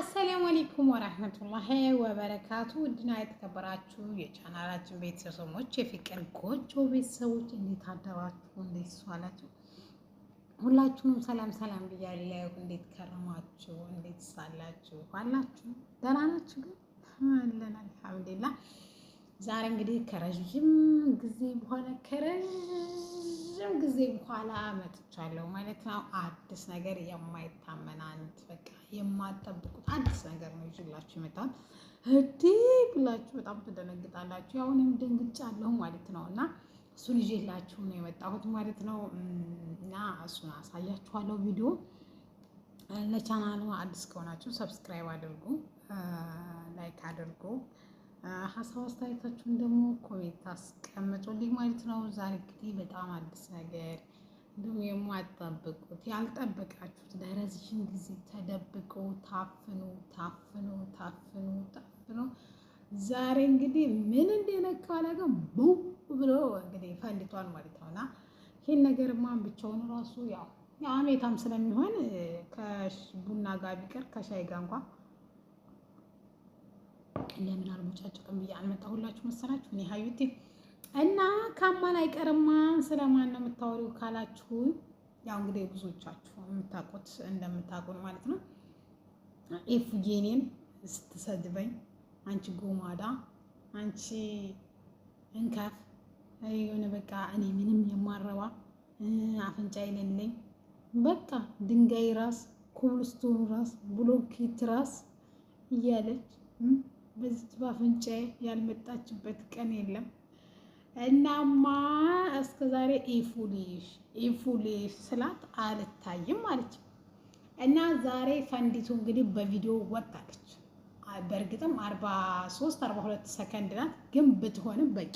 አሰላሙ አለይኩም ወራህመቱላሂ ወበረካቱ። ውድና የተከበራችሁ የቻናላችን ቤተሰቦች የፍቅር ጎጆ ቤተሰቦች እንዴት አደራችሁ? እንዴት ዋላችሁ? ሁላችሁንም ሰላም ሰላም ብያለሁ። እንዴት ከረማችሁ? እንዴት ሳላችሁ? ዋላችሁ? ደህና ናችሁ? ግን አለን አልሐምዱሊላህ። ዛሬ እንግዲህ ከረጅም ጊዜ በኋላ መጥቻለሁ ማለት ነው። አዲስ ነገር የማይታመን አንድ በቃ የማትጠብቁት አዲስ ነገር ነው ይዤላችሁ የመጣሁት። እዲ ብላችሁ በጣም ትደነግጣላችሁ። ያው እኔም ደንግጫለሁ ማለት ነው እና እሱን ይዤላችሁ ነው የመጣሁት ማለት ነው እና እሱን አሳያችኋለሁ። ቪዲዮ ለቻናሉ አዲስ ከሆናችሁ ሰብስክራይብ አድርጉ፣ ላይክ አድርጉ። ሀሳብ አስተያየታችሁን ደግሞ ኮሜንት አስቀምጡልኝ ማለት ነው። ዛሬ እንግዲህ በጣም አዲስ ነገር እንደውም የማትጠብቁት ያልጠበቃችሁት ለረጅም ጊዜ ተደብቆ ታፍኖ ዛሬ እንግዲህ ምን እንደነካው አላውቅም ቡው ብሎ እንግዲህ ፈንድቷል ማለት ነው እና ይሄን ነገርማ ብቻውን ራሱ ያው አሜታም ስለሚሆን ከቡና ጋር ቢቀር ከሻይ ጋር እንኳን ለምን አልሞጫጭቅም ብዬ አልመጣሁላችሁ መሰላችሁ። እኔ ሀዩቲ እና ካማን አይቀርማ ስለማን ነው የምታወሪው ካላችሁ ያው እንግዲህ ብዙዎቻችሁ የምታውቁት እንደምታውቁን ማለት ነው። ኤፍጄኔን ስትሰድበኝ አንቺ ጎማዳ፣ አንቺ እንከፍ የሆነ በቃ እኔ ምንም የማረባ አፍንጫ የሌለኝ በቃ ድንጋይ ራስ፣ ኮብልስቶን ራስ፣ ብሎኬት ራስ እያለች በዚህ በአፍንጫዬ ያልመጣችበት ቀን የለም። እናማ እስከ ዛሬ ኢፉሊሽ ስላት አልታይም ማለች እና ዛሬ ፈንዲቱ እንግዲህ በቪዲዮ ወጣለች። በእርግጥም 42 ሰከንድ ናት፣ ግን ብትሆንም በቂ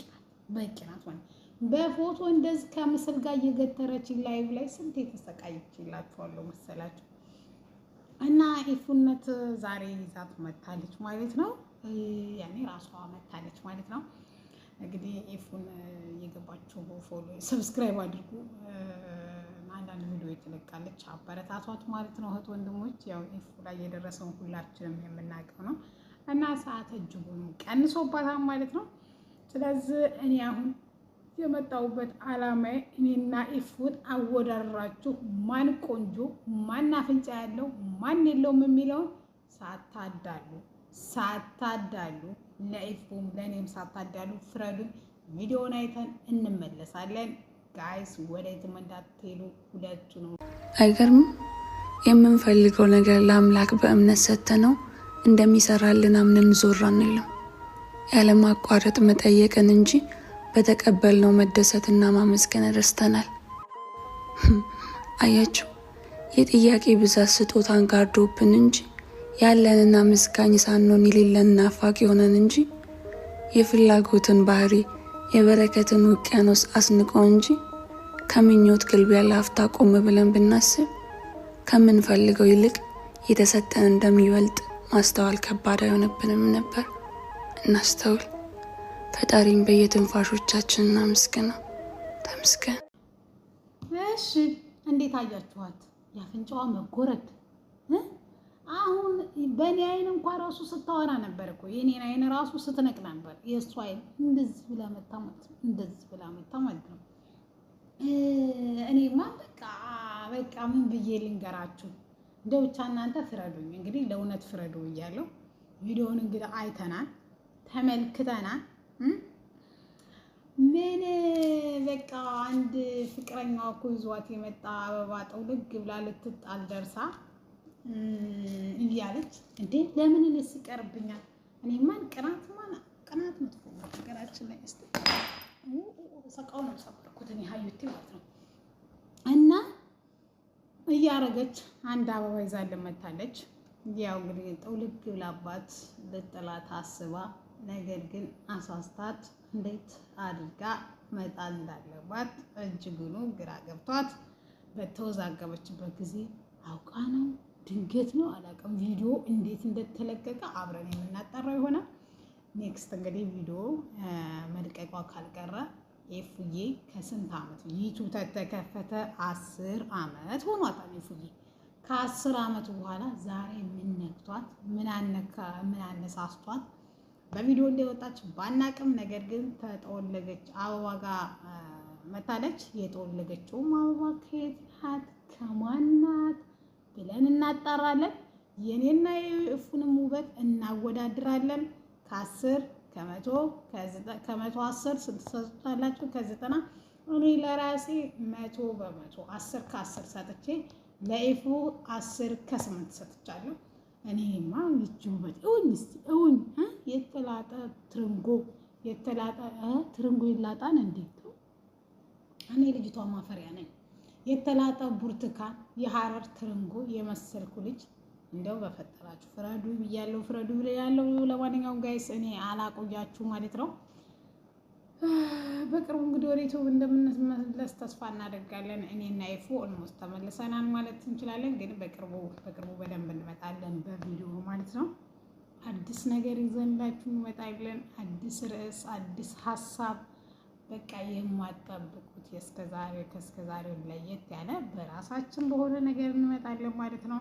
ናት ሆነ በፎቶ እንደዚህ ከምስል ጋር እየገተረች ላይቭ ላይ ስንት የተሰቃየችላችኋለሁ መሰላችሁ። እና ኢፉነት ዛሬ ይዛት መታለች ማለት ነው። ያኔ ራሷ መታለች ማለት ነው። እንግዲህ ኢፉን የገባችሁ ፎሎ ሰብስክራይብ አድርጉ። አንዳንድ ቪዲዮ ትለቃለች፣ አበረታቷት ማለት ነው። እህት ወንድሞች፣ ያው ኢፉ ላይ የደረሰውን ሁላችንም የምናውቀው ነው እና ሰዓት እጅጉን ቀንሶባታል ማለት ነው። ስለዚህ እኔ አሁን የመጣሁበት ዓላማዬ እኔና ኢፉን አወዳድራችሁ ማን ቆንጆ ማን አፍንጫ ያለው ማን የለውም የሚለውን ሳታዳሉ ለኢፉም ለእኔም ሳታዳሉ ፍረዱን። ቪዲዮውን አይተን እንመለሳለን። ጋይስ ወደየትም እንዳትሄዱ፣ ሁለቱ ነው። አይገርምም? የምንፈልገው ነገር ለአምላክ በእምነት ሰጥተነው እንደሚሰራልን አምነን ዞር አንልም። ያለማቋረጥ መጠየቅን እንጂ በተቀበልነው መደሰትና ማመስገን ረስተናል። አያችሁ፣ የጥያቄ ብዛት ስጦታን ጋርዶብን እንጂ ያለንና ምስጋኝ ሳንሆን የሌለን ናፋቂ ሆነን እንጂ የፍላጎትን ባህሪ የበረከትን ውቅያኖስ አስንቆ እንጂ ከምኞት ግልቢያ ለአፍታ ቆም ብለን ብናስብ ከምንፈልገው ይልቅ የተሰጠን እንደሚበልጥ ማስተዋል ከባድ አይሆንብንም ነበር። እናስተውል። ፈጣሪን በየትንፋሾቻችን እናመስግነው። ተመስገን። እሺ እንዴት አያችኋት? የአፍንጫዋ መጎረድ አሁን በእኔ አይን እንኳን ራሱ ስታወራ ነበር እኮ የኔን አይን ራሱ ስትነቅ ነበር። የእሱ አይን እንደዚህ ብላ መታ ማለት ነው። እኔማ በቃ ምን ብዬ ልንገራችሁ? እንደው ብቻ እናንተ ፍረዱኝ። እንግዲህ ለእውነት ፍረዱ እያለሁ ቪዲዮውን እንግዲህ አይተናል፣ ተመልክተናል። ምን በቃ አንድ ፍቅረኛዋ እኮ ይዟት የመጣ አበባ ጠውልግ ብላ ልትጣል ደርሳ እያለች እንዴ ለምን እኔስ ይቀርብኛል? እኔማን ቅናት መጥፎ ነገራችን ላይ እስቲ ሰቃው ነው ሰበርኩት እኔ ሀዩቴ ማለት ነው። እና እያረገች አንድ አበባ ይዛልን መታለች። ያው እንግዲህ ጠውልግ ብላባት ልጥላት አስባ፣ ነገር ግን አሳስታት እንዴት አድርጋ መጣል እንዳለባት እጅጉኑ ግራ ገብቷት በተወዛገበችበት ጊዜ አውቃ ነው ድንገት ነው አላውቅም። ቪዲዮ እንዴት እንደተለቀቀ አብረን የምናጠራው ይሆናል። ኔክስት እንግዲህ ቪዲዮ መልቀቋ ካልቀረ ኤፉዬ ከስንት ዓመት ዩቲዩብ ተከፈተ 10 ዓመት ሆኗታል። ኤፉዬ ከ10 ዓመት በኋላ ዛሬ ምን ነክቷት ምን አነሳስቷት በቪዲዮ እንደወጣች ባናቅም፣ ነገር ግን ተጠወለገች አበባ ጋር መታለች። የጠወለገችውም አበባ ከየት ናት ከማን ናት ብለን እናጣራለን። የኔና የእፉንም ውበት እናወዳድራለን። ከ10 ከመቶ 10 ስንት ሰጥታላችሁ? ከ90 እኔ ለራሴ 100 10 ከ10 ሰጥቼ ለኢፉ 10 ከ8 ሰጥቻለሁ። እኔማ ልጅ ውበት እውን የተላጠ ትርንጎ ይላጣን እንዴት ነው? እኔ ልጅቷ ማፈሪያ ነኝ። የተላጠ ብርቱካን የሐረር ትርንጎ የመሰልኩ ልጅ እንደው በፈጠራችሁ ፍረዱ ብያለሁ፣ ፍረዱ ብያለሁ። ለማንኛውም ጋይስ እኔ አላቆያችሁ ማለት ነው። በቅርቡ እንግዲህ ወደ ዩቲዩብ እንደምንመለስ ተስፋ እናደርጋለን። እኔና ኢፉ ኦልሞስት ተመልሰናል ማለት እንችላለን። ግን በቅርቡ በደንብ እንመጣለን በቪዲዮ ማለት ነው። አዲስ ነገር ይዘንላችሁ እንመጣለን። አዲስ ርዕስ፣ አዲስ ሀሳብ፣ በቃ የማጠብቁት ከእስከዛሬው ለየት ያለ በራሳችን በሆነ ነገር እንመጣለን ማለት ነው።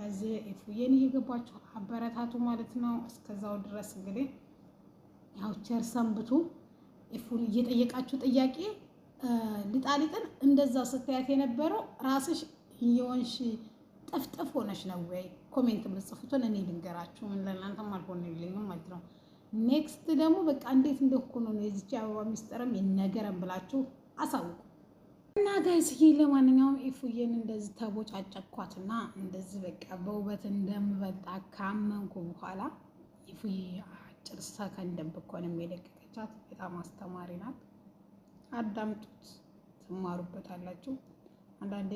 እዚህ ኢፉዬን እየገባችሁ አበረታቱ ማለት ነው። እስከዛው ድረስ እንግዲህ ያው ቸር ሰንብቱ። ኢፉን እየጠየቃችሁ ጥያቄ ሊጣሊጥን እንደዛ ስታያት የነበረው ራስሽ እየሆንሽ ጥፍጥፍ ሆነሽ ነው ወይ? ኮሜንት የምትጽፉትን እኔ ልንገራችሁ፣ ምን ለእናንተም አልሆነልኝም ማለት ነው። ኔክስት ደግሞ በቃ እንዴት እንደሆነ ነው የዚች አበባ ሚስጥርም ይነገረን ብላችሁ አሳውቁ እና ጋይስዬ። ለማንኛውም ኢፉዬን እንደዚህ ተቦጫጨኳትና እንደዚህ በቃ በውበት እንደምበልጣ ካመንኩ በኋላ ኢፉዬ አጭር ሰከንድ እኮ ነው የለቀቀቻት። በጣም አስተማሪ ናት። አዳምጡት፣ ትማሩበታላችሁ። አንዳንዴ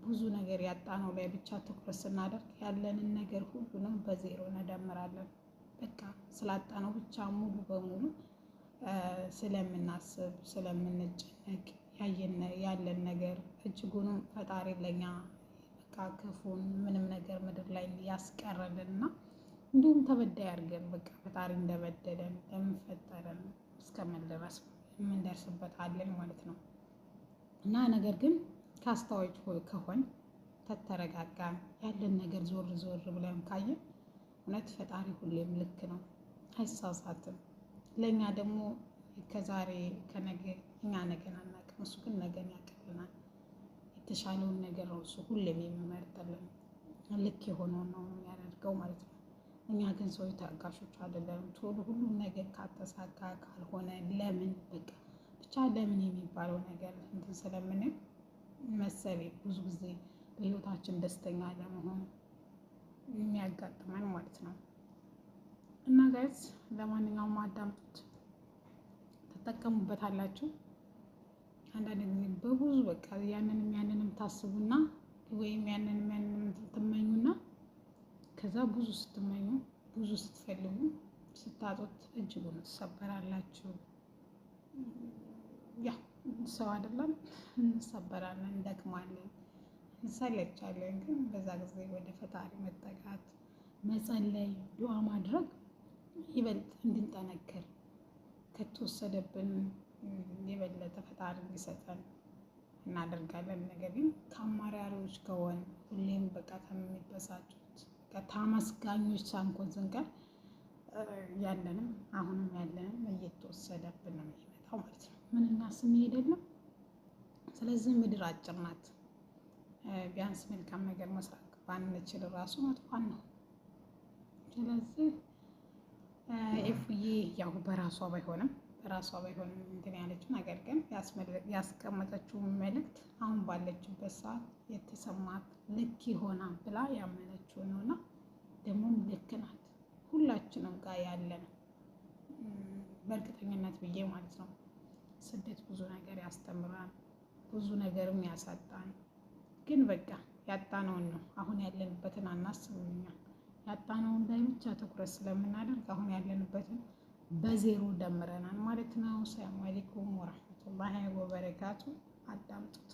ብዙ ነገር ያጣነው ላይ ብቻ ትኩረት ስናደርግ ያለንን ነገር ሁሉንም በዜሮ እንደምራለን። በቃ ስላጣነው ብቻ ሙሉ በሙሉ ስለምናስብ ስለምንጨነቅ ያለን ነገር እጅጉንም ፈጣሪ ለኛ በቃ ክፉን ምንም ነገር ምድር ላይ ያስቀረልንና እንዲሁም ተበዳይ አድርገን በቃ ፈጣሪ እንደበደለን ለምንፈጠረን እስከምንደርስ የምንደርስበት አለን ማለት ነው። እና ነገር ግን ካስተዋዮች ከሆን ተተረጋጋን ያለን ነገር ዞር ብለን ካየን እውነት ፈጣሪ ሁሌም ልክ ነው፣ አይሳሳትም። ለእኛ ደግሞ ከዛሬ ከነገ እኛ ነገን አናውቅም፣ እሱ ግን ነገን ያውቅልናል። የተሻለውን ነገር ነው እሱ ሁሌም የሚመርጥልን፣ ልክ የሆነውን ነው የሚያደርገው ማለት ነው። እኛ ግን ሰዎች ታጋሾች አይደለም። ቶሎ ሁሉም ነገር ካተሳካ ካልሆነ ለምን በቃ ብቻ ለምን የሚባለው ነገር እንትን ስለምንል መሰለኝ ብዙ ጊዜ በህይወታችን ደስተኛ ለመሆን የሚያጋጥመን ማለት ነው። እና ጋይስ ለማንኛውም አዳምጡት፣ ትጠቀሙበታላችሁ። አንዳንድ ጊዜ በብዙ በቃ ያንንም ታስቡና ወይም ያንንም ትመኙና ከዛ ብዙ ስትመኙ ብዙ ስትፈልጉ ስታጡት እጅጉን ትሰበራላችሁ። ያ ሰው አይደለም፣ እንሰበራለን፣ እንደክማለን፣ እንሰለቻለን። ግን በዛ ጊዜ ወደ ፈጣሪ መጠጋት፣ መጸለይ፣ ዱዓ ማድረግ ይበልጥ እንድንጠነክር ከተወሰደብን የበለጠ ፈጣሪ እንዲሰጠን እናደርጋለን። ነገር ግን ከአማራሪዎች ከሆን ሁሌም በቃ ከሚበሳጩት ከታመስጋኞች ሳንኮን ስንቀር ያለንም አሁንም ያለንም እየተወሰደብን ነው የሚመጣው ማለት ነው። ምንና ስም አይደለም። ስለዚህ ምድር አጭር ናት። ቢያንስ መልካም ነገር መስራት ባንችል ራሱ መጥፋን ነው። ስለዚህ ኢፉዬ ያው በራሷ ባይሆንም እንትን ያለችው ነገር ግን ያስቀመጠችው መልእክት አሁን ባለችበት ሰዓት የተሰማት ልክ ይሆናል ብላ ያመነችው ነውና ደግሞም ልክ ናት። ሁላችንም ጋር ያለ ነው በእርግጠኝነት ብዬ ማለት ነው። ስደት ብዙ ነገር ያስተምራል፣ ብዙ ነገርም ያሳጣን። ግን በቃ ያጣነውን ነው አሁን ያለንበትን አናስብም። ያጣነውን ላይ ብቻ ትኩረት ስለምናደርግ አሁን ያለንበትን በዜሮ ደምረናል ማለት ነው። ሰላም አለይኩም ወራህመቱላሂ ወበረካቱ። አዳምጡት።